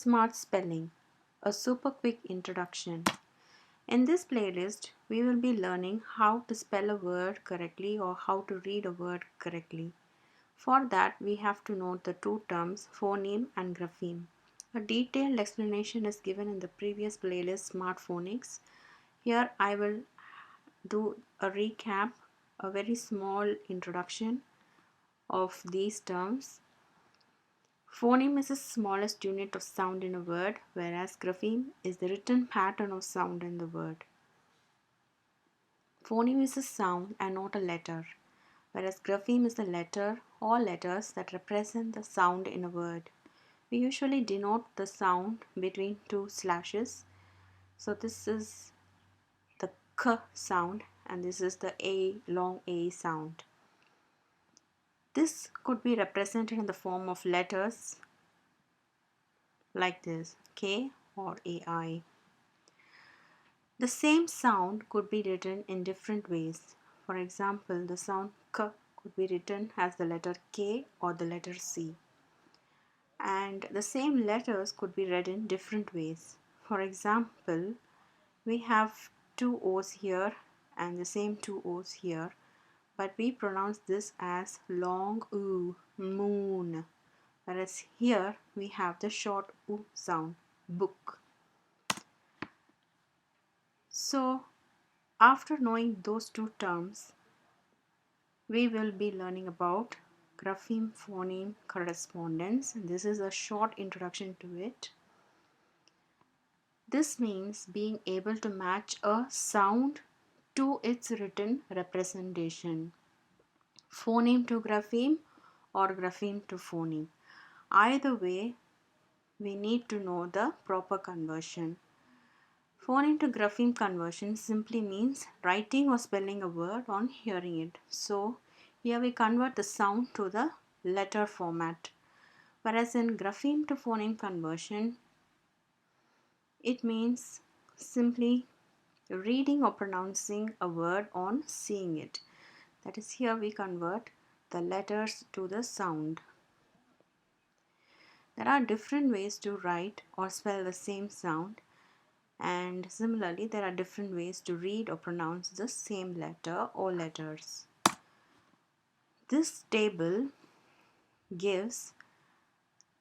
Smart Spelling, a super quick introduction. In this playlist, we will be learning how to spell a word correctly or how to read a word correctly. For that, we have to know the two terms phoneme and grapheme. A detailed explanation is given in the previous playlist Smart Phonics. Here I will do a recap, a very small introduction of these terms. Phoneme is the smallest unit of sound in a word, whereas grapheme is the written pattern of sound in the word. Phoneme is a sound and not a letter, whereas grapheme is the letter or letters that represent the sound in a word. We usually denote the sound between two slashes. So this is the k sound and this is the a, long a sound. This could be represented in the form of letters like this, K or AI. The same sound could be written in different ways. For example, the sound K could be written as the letter K or the letter C. And the same letters could be read in different ways. For example, we have two O's here and the same two O's here, but we pronounce this as long oo, moon. Whereas here we have the short oo sound, book. So after knowing those two terms, we will be learning about grapheme phoneme correspondence. This is a short introduction to it. This means being able to match a sound to its written representation. Phoneme to grapheme or grapheme to phoneme. Either way, we need to know the proper conversion. Phoneme to grapheme conversion simply means writing or spelling a word on hearing it. So here we convert the sound to the letter format. Whereas in grapheme to phoneme conversion, it means simply reading or pronouncing a word on seeing it. That is, here we convert the letters to the sound. There are different ways to write or spell the same sound, and similarly there are different ways to read or pronounce the same letter or letters. This table gives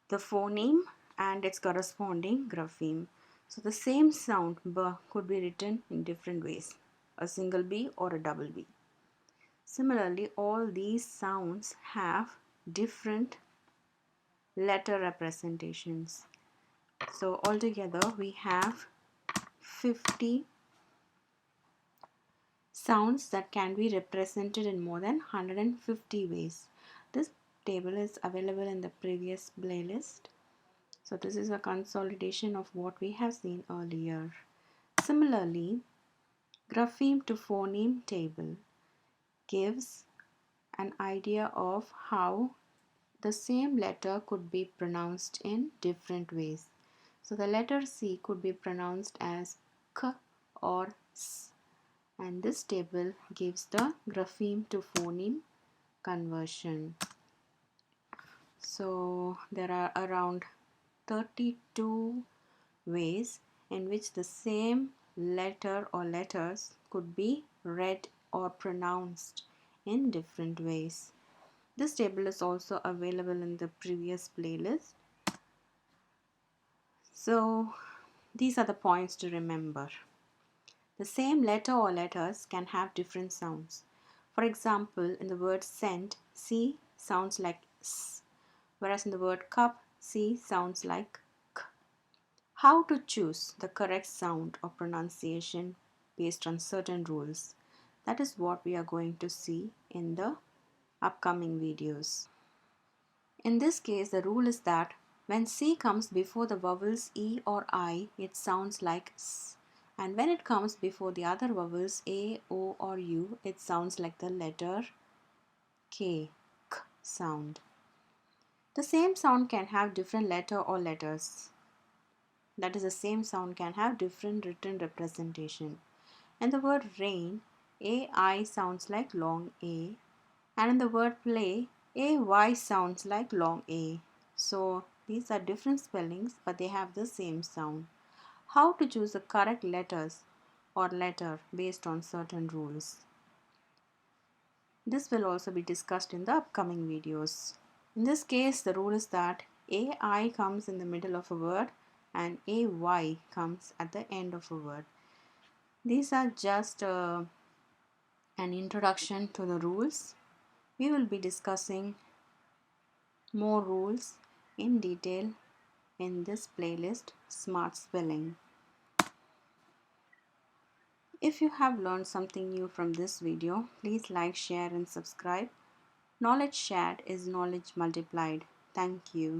the phoneme and its corresponding grapheme. So the same sound b could be written in different ways, a single b or a double b. Similarly, all these sounds have different letter representations. So altogether we have 50 sounds that can be represented in more than 150 ways. This table is available in the previous playlist. So this is a consolidation of what we have seen earlier. Similarly, grapheme to phoneme table gives an idea of how the same letter could be pronounced in different ways. So the letter C could be pronounced as K or S, and this table gives the grapheme to phoneme conversion. So there are around 32 ways in which the same letter or letters could be read or pronounced in different ways. This table is also available in the previous playlist. So these are the points to remember. The same letter or letters can have different sounds. For example, in the word send, C sounds like S, whereas in the word cup, C sounds like K. How to choose the correct sound or pronunciation based on certain rules? That is what we are going to see in the upcoming videos. In this case, the rule is that when C comes before the vowels E or I, it sounds like S. And when it comes before the other vowels A, O or U, it sounds like the letter K, K sound. The same sound can have different letter or letters. That is, the same sound can have different written representation. In the word rain, AI sounds like long A, and in the word play, AY sounds like long A. So These are different spellings, but they have the same sound. How to choose the correct letters or letter based on certain rules. This will also be discussed in the upcoming videos. In this case, the rule is that AI comes in the middle of a word and AY comes at the end of a word. These are just an introduction to the rules. We will be discussing more rules in detail in this playlist, Smart Spelling. If you have learned something new from this video, please like, share and subscribe. Knowledge shared is knowledge multiplied. Thank you.